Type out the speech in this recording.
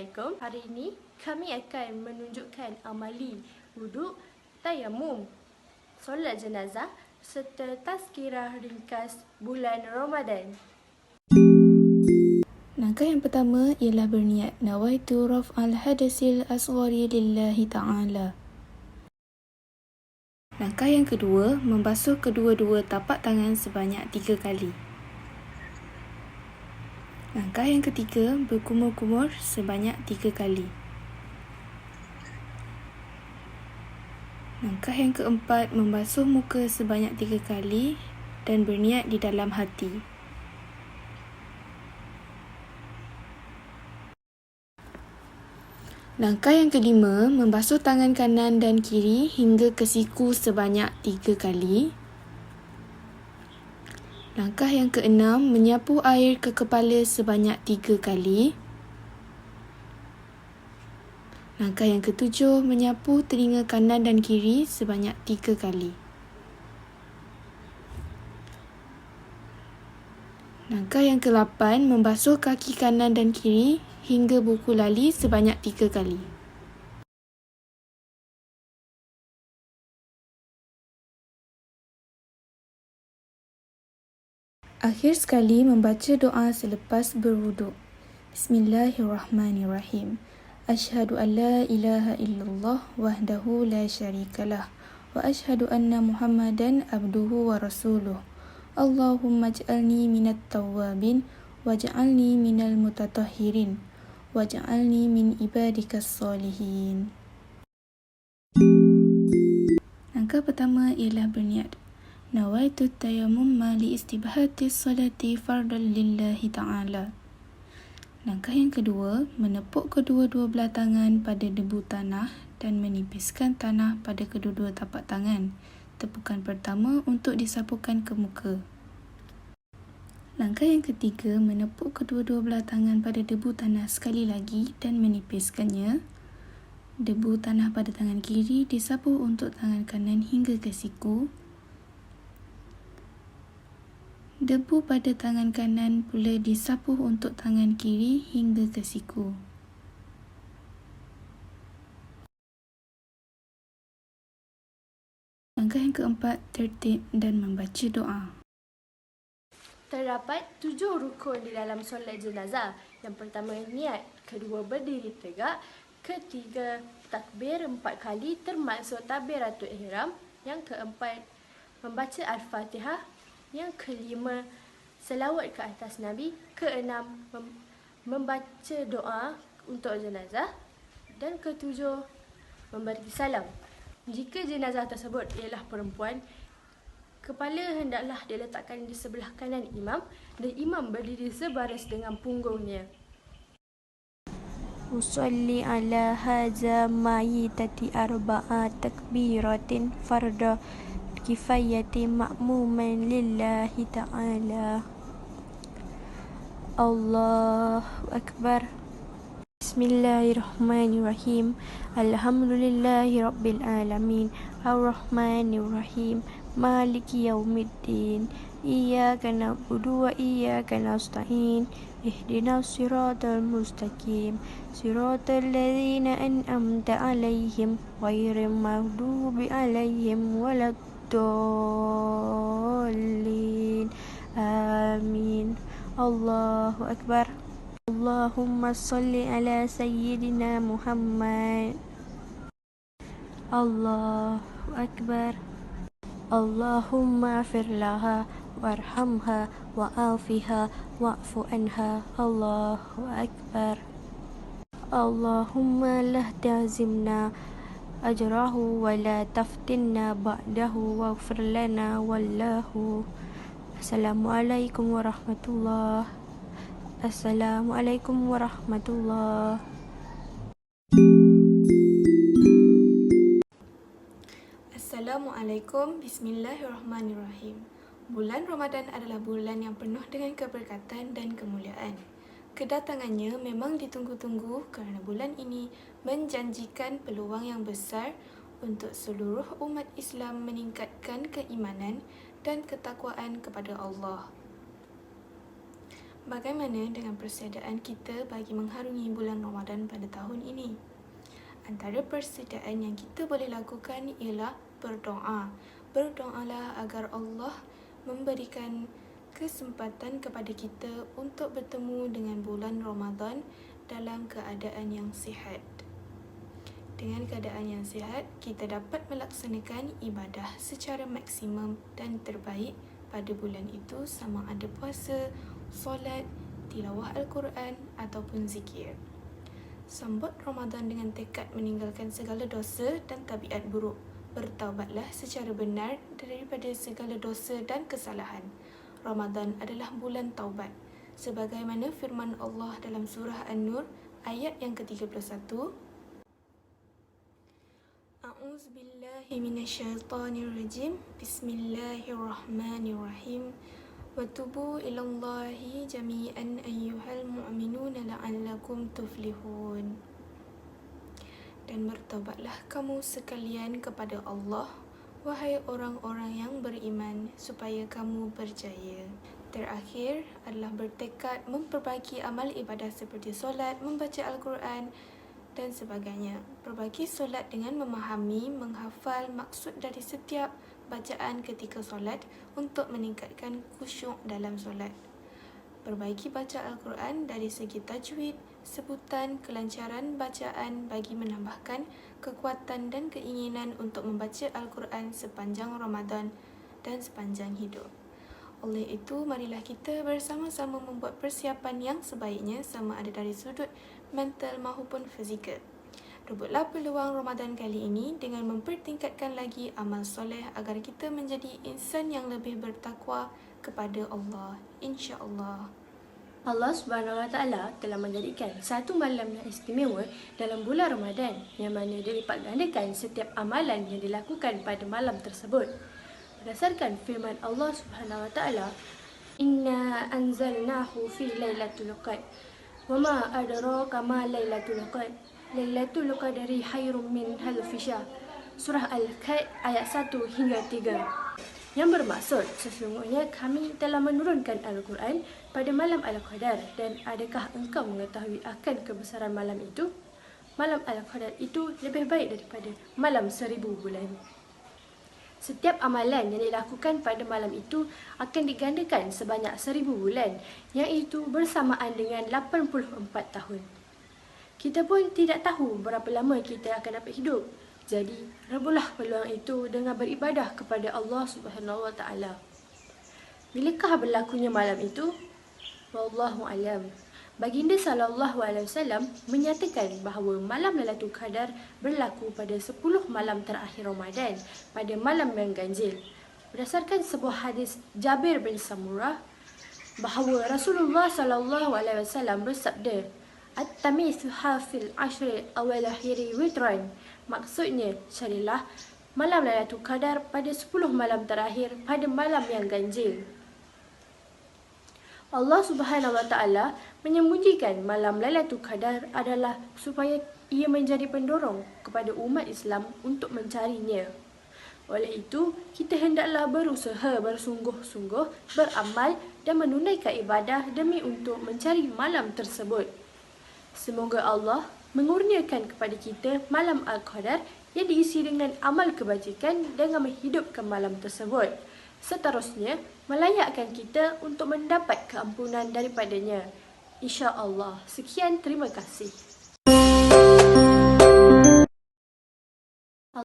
Assalamualaikum. Hari ini kami akan menunjukkan amali wuduk, tayamum, solat jenazah serta tazkirah ringkas bulan Ramadan. Langkah yang pertama ialah berniat nawaitu raf'al hadasil asghari lillahi ta'ala. Langkah yang kedua, membasuh kedua-dua tapak tangan sebanyak 3 kali. Langkah yang ketiga, berkumur-kumur sebanyak 3 kali. Langkah yang keempat, membasuh muka sebanyak 3 kali dan berniat di dalam hati. Langkah yang kelima, membasuh tangan kanan dan kiri hingga ke siku sebanyak 3 kali. Langkah yang keenam, menyapu air ke kepala sebanyak 3 kali. Langkah yang ketujuh, menyapu telinga kanan dan kiri sebanyak 3 kali. Langkah yang ke-8, membasuh kaki kanan dan kiri hingga buku lali sebanyak 3 kali. Akhir sekali membaca doa selepas berwuduk. Bismillahirrahmanirrahim. Asyhadu an la ilaha illallah wahdahu la syarikalah wa asyhadu anna Muhammadan abduhu wa rasuluh. Allahumma ij'alni minat tawwabin waj'alni minal mutatahhirin waj'alni min ibadikas solihin. Langkah pertama ialah berniat. Nawaitu tayammum li istibahati salati fardan lillahi ta'ala. Langkah yang kedua, menepuk kedua-dua belah tangan pada debu tanah dan menipiskan tanah pada kedua-dua tapak tangan. Tepukan pertama untuk disapukan ke muka. Langkah yang ketiga, menepuk kedua-dua belah tangan pada debu tanah sekali lagi dan menipiskannya. Debu tanah pada tangan kiri disapu untuk tangan kanan hingga ke siku. Debu pada tangan kanan pula disapu untuk tangan kiri hingga ke siku. Langkah yang keempat, tertib dan membaca doa. Terdapat 7 rukun di dalam solat jenazah. Yang pertama niat, kedua berdiri tegak, ketiga takbir 4 kali termasuk takbiratul ihram, yang keempat membaca al-Fatihah, yang kelima selawat ke atas Nabi, keenam membaca doa untuk jenazah dan ketujuh memberi salam. Jika jenazah tersebut ialah perempuan, kepala hendaklah diletakkan di sebelah kanan imam dan imam berdiri sebaris dengan punggungnya. Usalli ala haza mayitati arba'a takbiratin farda kifayati ma'muman lillahi ta'ala. Allahu Akbar. Bismillahirrahmanirrahim. Alhamdulillahi rabbil alamin. Ar-Rahmanirrahim. Maliki yaumiddin. Iyyaka na'budu wa iyyaka nasta'in. Ihdinas siratal mustaqim. Siratal ladzina an'amta 'alaihim ghairil maghdubi 'alaihim waladdallin. Amin. Allahu Akbar. Allahumma salli ala sayyidina Muhammad. Allahu Akbar. Allahumma afir laha warhamha wa'afiha wa'fu anha. Allahu Akbar. Allahumma la ta'zimna ajrahu wa la taftinna ba'dahu waghfir lana wallahu. Assalamualaikum warahmatullahi. Assalamualaikum warahmatullahi. Assalamualaikum. Bismillahirrahmanirrahim. Bulan Ramadan adalah bulan yang penuh dengan keberkatan dan kemuliaan. Kedatangannya memang ditunggu-tunggu kerana bulan ini menjanjikan peluang yang besar untuk seluruh umat Islam meningkatkan keimanan dan ketakwaan kepada Allah. Bagaimana dengan persediaan kita bagi mengharungi bulan Ramadan pada tahun ini? Antara persediaan yang kita boleh lakukan ialah berdoa. Berdoalah agar Allah memberikan kesempatan kepada kita untuk bertemu dengan bulan Ramadan dalam keadaan yang sihat. Dengan keadaan yang sihat, kita dapat melaksanakan ibadah secara maksimum dan terbaik pada bulan itu, sama ada puasa, solat, tilawah Al-Quran ataupun zikir. Sambut Ramadan dengan tekad meninggalkan segala dosa dan tabiat buruk. Bertaubatlah secara benar daripada segala dosa dan kesalahan. Ramadan adalah bulan taubat. Sebagaimana firman Allah dalam surah An-Nur ayat yang ke-31, A'udzubillahi minasyaitonirrajim. Bismillahirrahmanirrahim. Watubu ilallahi jami'an ayyuhal mu'minuna la'allakum tuflihun. Dan bertaubatlah kamu sekalian kepada Allah, wahai orang-orang yang beriman, supaya kamu berjaya. Terakhir adalah bertekad memperbaiki amal ibadah seperti solat, membaca Al-Quran dan sebagainya. Perbaiki solat dengan memahami, menghafal maksud dari setiap bacaan ketika solat untuk meningkatkan khusyuk dalam solat. Perbaiki baca Al-Quran dari segi tajwid, sebutan, kelancaran bacaan bagi menambahkan kekuatan dan keinginan untuk membaca Al-Quran sepanjang Ramadan dan sepanjang hidup. Oleh itu, marilah kita bersama-sama membuat persiapan yang sebaiknya, sama ada dari sudut mental maupun fizikal. Rebutlah peluang Ramadan kali ini dengan mempertingkatkan lagi amal soleh agar kita menjadi insan yang lebih bertakwa kepada Allah, insya-Allah. Allah Subhanahu Wa Taala telah menjadikan satu malam yang istimewa dalam bulan Ramadan, yang mana dilipat gandakan setiap amalan yang dilakukan pada malam tersebut. Berdasarkan firman Allah Subhanahu Wa Taala, Inna anzalnahu fi lailatul qadr. Wama adraka ma lailatul qadr. Lailatul qadri khairum min alfi syahr. Surah Al-Kahf ayat 1 hingga 3. Yang bermaksud, sesungguhnya kami telah menurunkan Al-Quran pada malam Al-Qadar, dan adakah engkau mengetahui akan kebesaran malam itu? Malam Al-Qadar itu lebih baik daripada malam 1000 bulan. Setiap amalan yang dilakukan pada malam itu akan digandakan sebanyak 1000 bulan, iaitu bersamaan dengan 84 tahun. Kita pun tidak tahu berapa lama kita akan dapat hidup. Jadi, rebutlah peluang itu dengan beribadah kepada Allah Subhanahu Wa Taala. Bilakah berlakunya malam itu? Wallahu alam. Baginda SAW menyatakan bahawa malam Lailatul Qadar berlaku pada 10 malam terakhir Ramadan pada malam yang ganjil. Berdasarkan sebuah hadis Jabir bin Samurah bahawa Rasulullah SAW bersabda, At-tamithu hafil ashri awal akhiri witran. Maksudnya, carilah malam Lailatul Qadar pada 10 malam terakhir pada malam yang ganjil. Allah Subhanahu Wa Taala menyembunyikan malam Lailatul Qadar adalah supaya ia menjadi pendorong kepada umat Islam untuk mencarinya. Oleh itu, kita hendaklah berusaha bersungguh-sungguh beramal dan menunaikan ibadah demi untuk mencari malam tersebut. Semoga Allah mengurniakan kepada kita malam Al-Qadar yang diisi dengan amal kebajikan dengan menghidupkan malam tersebut. Seterusnya, melayakkan kita untuk mendapat keampunan daripadanya. InsyaAllah. Sekian, terima kasih.